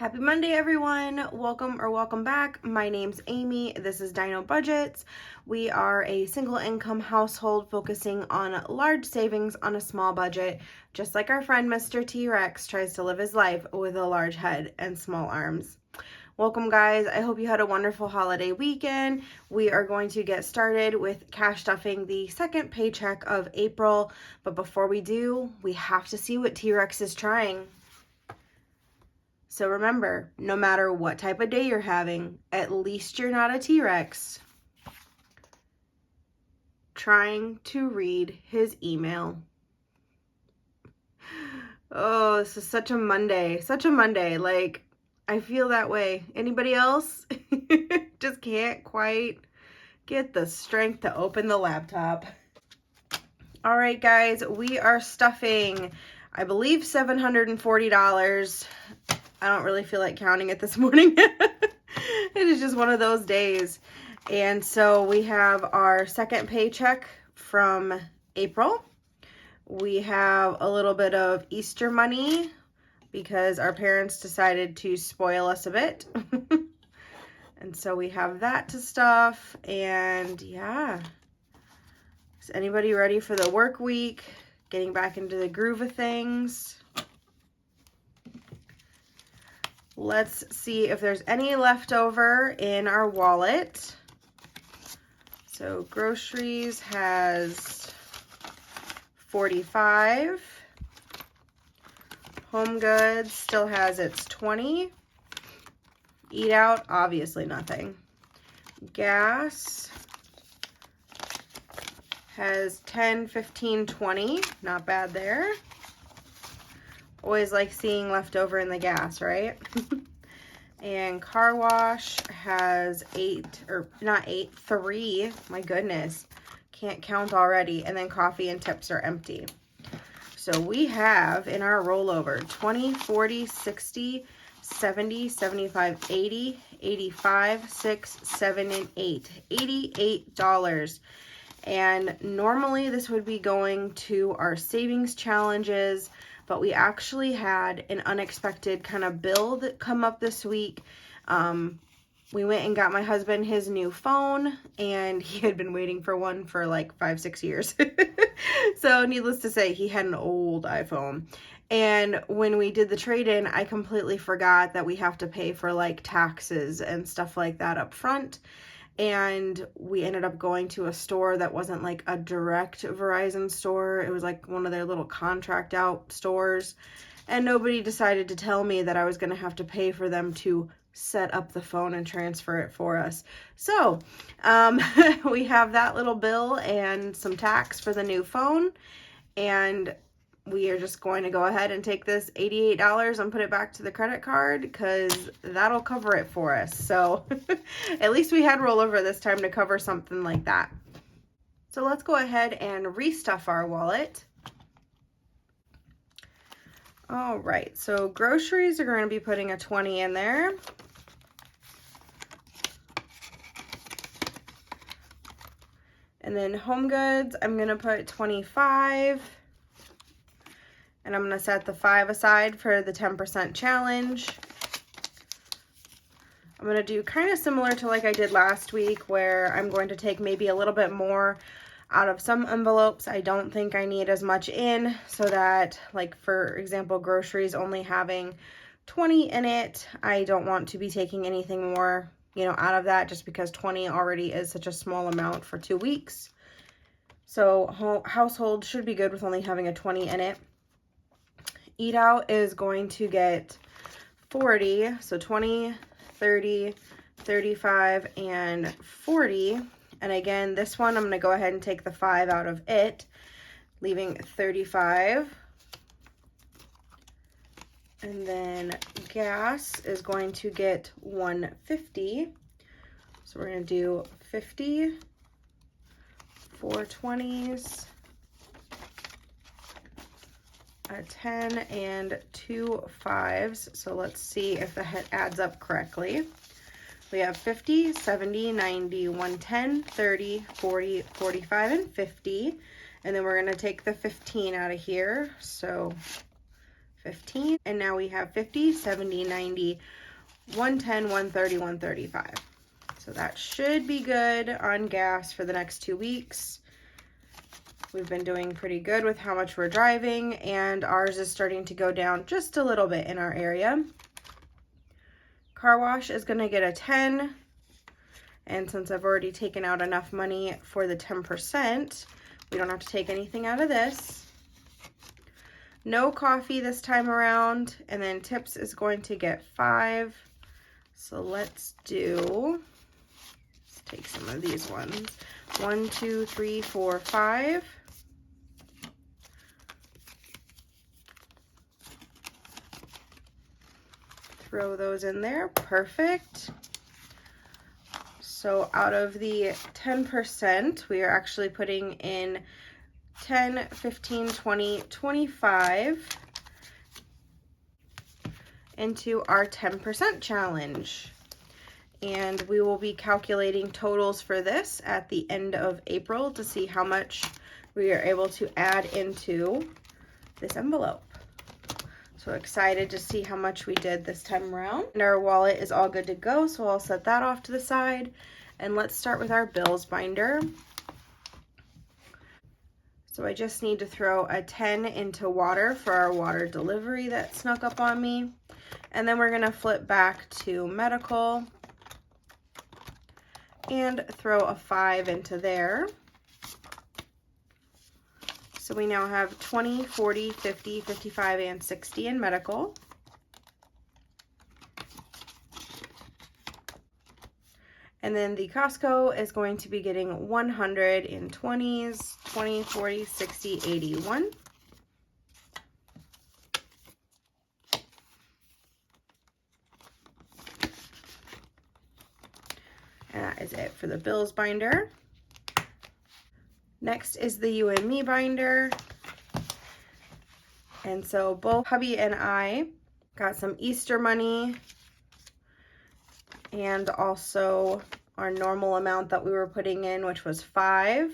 Happy Monday, everyone. Welcome back. My name's Amy. This is Dino Budgets. We are a single income household focusing on large savings on a small budget, just like our friend Mr. T-Rex tries to live his life with a large head and small arms. Welcome, guys. I hope you had a wonderful holiday weekend. We are going to get started with cash stuffing the second paycheck of April. But before we do, we have to see what T-Rex is trying. So remember, no matter what type of day you're having, at least you're not a T-Rex trying to read his email. Oh, this is such a Monday. Such a Monday. Like, I feel that way. Anybody else? Just can't quite get the strength to open the laptop. All right, guys, we are stuffing, I believe, $740. I don't really feel like counting it this morning. It is just one of those days. And so we have our second paycheck from April. We have a little bit of Easter money because our parents decided to spoil us a bit. And so we have that to stuff. And yeah, is anybody ready for the work week? Getting back into the groove of things. Let's see if there's any leftover in our wallet. So groceries has 45. Home goods still has its 20. Eat out, obviously nothing. Gas has 10, 15, 20. Not bad there. Always like seeing leftover in the gas, right? And car wash has 3. My goodness. Can't count already. And then coffee and tips are empty. So we have in our rollover 20, 40, 60, 70, 75, 80, 85, 6, 7, and 8. $88. And normally this would be going to our savings challenges, but we actually had an unexpected kind of bill that come up this week. We went and got my husband his new phone, and he had been waiting for one for like 5-6 years. So needless to say, he had an old iPhone. And when we did the trade-in, I completely forgot that we have to pay for like taxes and stuff like that up front. And we ended up going to a store that wasn't like a direct Verizon store. It was like one of their little contract out stores. And nobody decided to tell me that I was going to have to pay for them to set up the phone and transfer it for us. So we have that little bill and some tax for the new phone. And we are just going to go ahead and take this $88 and put it back to the credit card because that'll cover it for us. So at least we had rollover this time to cover something like that. So let's go ahead and restuff our wallet. All right, so groceries are going to be putting a 20 in there. And then home goods, I'm going to put 25. And I'm going to set the 5 aside for the 10% challenge. I'm going to do kind of similar to like I did last week, where I'm going to take maybe a little bit more out of some envelopes. I don't think I need as much in, so that, like, for example, groceries only having 20 in it, I don't want to be taking anything more, out of that, just because 20 already is such a small amount for 2 weeks. So household should be good with only having a 20 in it. Eat out is going to get 40, so 20, 30, 35, and 40. And again, this one, I'm going to go ahead and take the 5 out of it, leaving 35. And then gas is going to get 150. So we're going to do 50, 4 20s, a 10, and 2 5s. So let's see if that adds up correctly. We have 50, 70, 90, 110, 30, 40, 45, and 50. And then we're going to take the 15 out of here. So 15, and now we have 50, 70, 90, 110, 130, 135. So that should be good on gas for the next 2 weeks. We've been doing pretty good with how much we're driving, and ours is starting to go down just a little bit in our area. Car wash is going to get a 10, and since I've already taken out enough money for the 10%, we don't have to take anything out of this. No coffee this time around, and then tips is going to get 5. So let's take some of these ones. 1, 2, 3, 4, 5. Throw those in there. Perfect. So out of the 10%, we are actually putting in 10, 15, 20, 25 into our 10% challenge. And we will be calculating totals for this at the end of April to see how much we are able to add into this envelope. So excited to see how much we did this time around. And our wallet is all good to go, so I'll set that off to the side. And let's start with our bills binder. So I just need to throw a 10 into water for our water delivery that snuck up on me. And then we're gonna flip back to medical and throw a 5 into there. So we now have 20, 40, 50, 55, and 60 in medical. And then the Costco is going to be getting 100 in 20s, 20, 40, 60, 81. And that is it for the bills binder. Next is the You and Me binder. And so both hubby and I got some Easter money and also our normal amount that we were putting in, which was 5.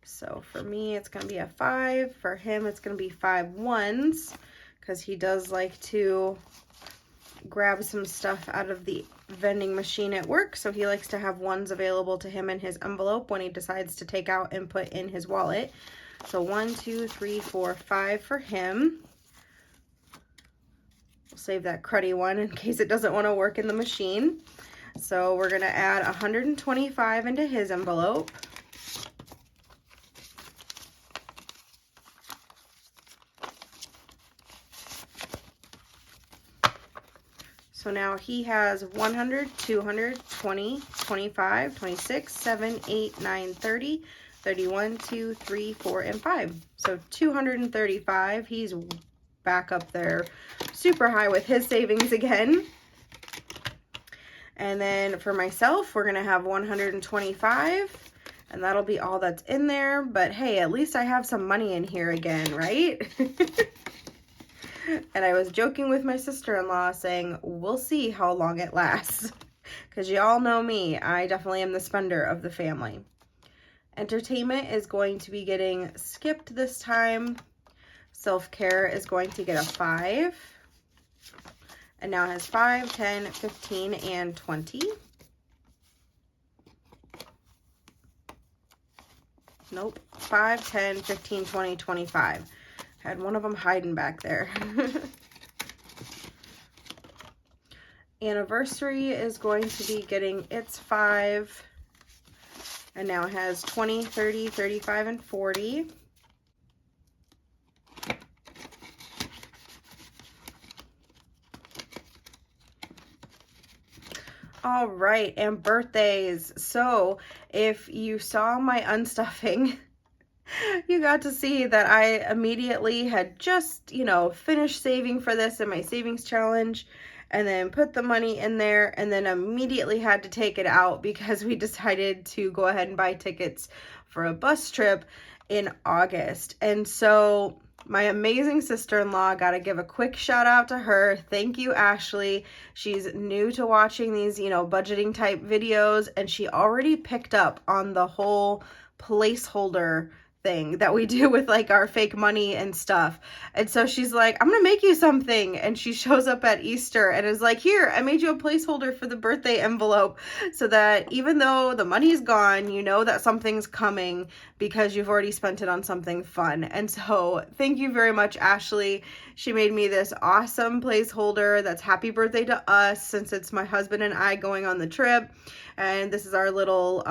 So for me, it's going to be a 5. For him, it's going to be 5 ones because he does like to grab some stuff out of the vending machine at work. So he likes to have ones available to him in his envelope when he decides to take out and put in his wallet. So 1, 2, 3, 4, 5 for him. We'll save that cruddy one in case it doesn't want to work in the machine. So we're going to add 125 into his envelope. So now he has 100, 200, 20, 25, 26, 7, 8, 9, 30, 31, 2, 3, 4, and 5. So 235. He's back up there super high with his savings again. And then for myself, we're going to have 125. And that'll be all that's in there. But hey, at least I have some money in here again, right? And I was joking with my sister-in-law saying, we'll see how long it lasts. Because y'all know me, I definitely am the spender of the family. Entertainment is going to be getting skipped this time. Self-care is going to get a 5. And now it has 5, 10, 15, and 20. Nope, 5, 10, 15, 20, 25. Had one of them hiding back there. Anniversary is going to be getting its 5. And now it has 20, 30, 35, and 40. All right, and birthdays. So if you saw my unstuffing, you got to see that I immediately had just, finished saving for this in my savings challenge and then put the money in there and then immediately had to take it out because we decided to go ahead and buy tickets for a bus trip in August. And so my amazing sister-in-law, got to give a quick shout out to her. Thank you, Ashley. She's new to watching these, budgeting type videos, and she already picked up on the whole placeholder thing that we do with like our fake money and stuff. And so she's like, I'm gonna make you something. And she shows up at Easter and is like, here, I made you a placeholder for the birthday envelope so that even though the money's gone, you know that something's coming because you've already spent it on something fun. And so thank you very much, Ashley. She made me this awesome placeholder that's happy birthday to us, since it's my husband and I going on the trip. And this is our little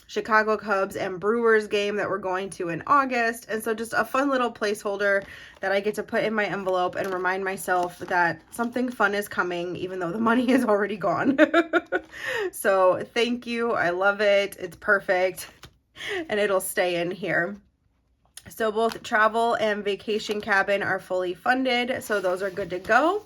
Chicago Cubs and Brewers game that we're going to in August. And so just a fun little placeholder that I get to put in my envelope and remind myself that something fun is coming, even though the money is already gone. So thank you. I love it. It's perfect. And it'll stay in here. So both travel and vacation cabin are fully funded, so those are good to go.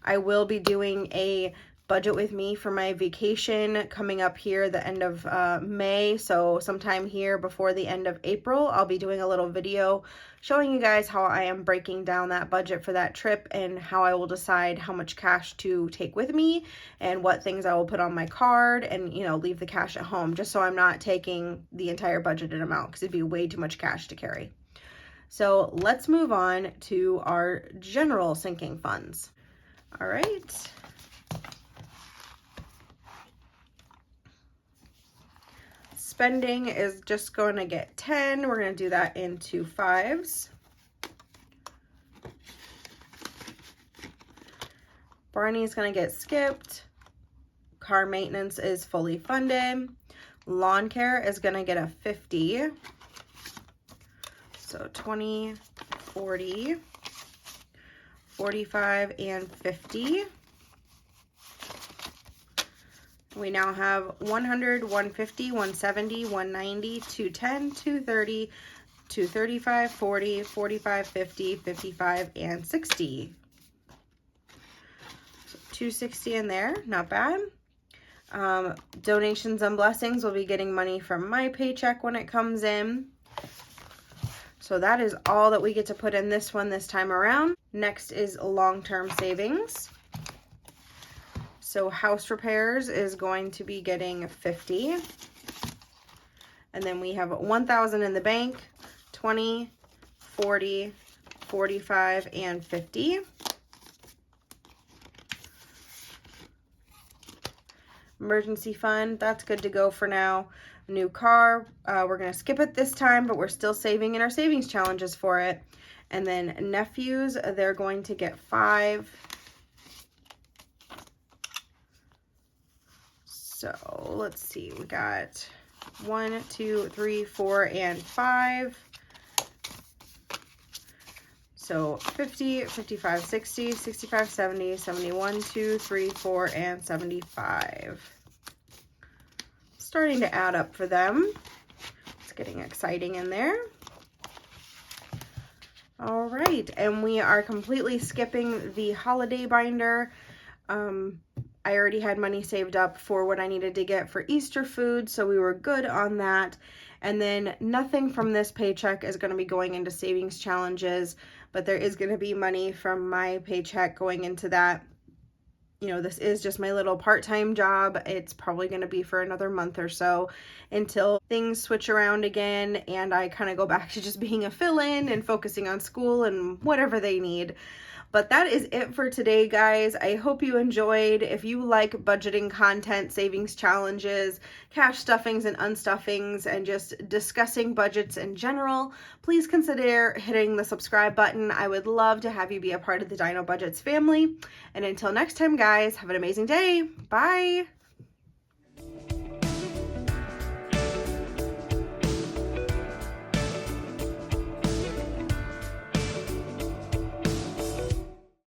I will be doing a budget with me for my vacation coming up here the end of May, so sometime here before the end of April, I'll be doing a little video showing you guys how I am breaking down that budget for that trip and how I will decide how much cash to take with me and what things I will put on my card and, you know, leave the cash at home, just so I'm not taking the entire budgeted amount because it'd be way too much cash to carry. So let's move on to our general sinking funds. All right. Spending is just going to get 10. We're going to do that into 5s. Barney's going to get skipped. Car maintenance is fully funded. Lawn care is going to get a 50. So 20, 40, 45, and 50. We now have 100, 150, 170, 190, 210, 230, 235, 40, 45, 50, 55, and 60. So 260 in there, not bad. Donations and blessings will be getting money from my paycheck when it comes in. So that is all that we get to put in this one this time around. Next is long-term savings. So house repairs is going to be getting 50. And then we have 1,000 in the bank, 20, 40, 45, and 50. Emergency fund, that's good to go for now. New car, we're going to skip it this time, but we're still saving in our savings challenges for it. And then nephews, they're going to get 5. So let's see, we got 1, 2, 3, 4, and 5. So 50, 55, 60, 65, 70, 71, 2, 3, 4, and 75. Starting to add up for them. It's getting exciting in there. All right, and we are completely skipping the holiday binder. I already had money saved up for what I needed to get for Easter food, so we were good on that. And then nothing from this paycheck is going to be going into savings challenges, but there is going to be money from my paycheck going into that. You know, this is just my little part-time job. It's probably going to be for another month or so until things switch around again and I kind of go back to just being a fill-in and focusing on school and whatever they need. But that is it for today, guys. I hope you enjoyed. If you like budgeting content, savings challenges, cash stuffings and unstuffings, and just discussing budgets in general, please consider hitting the subscribe button. I would love to have you be a part of the Dino Budgets family. And until next time, guys, have an amazing day. Bye.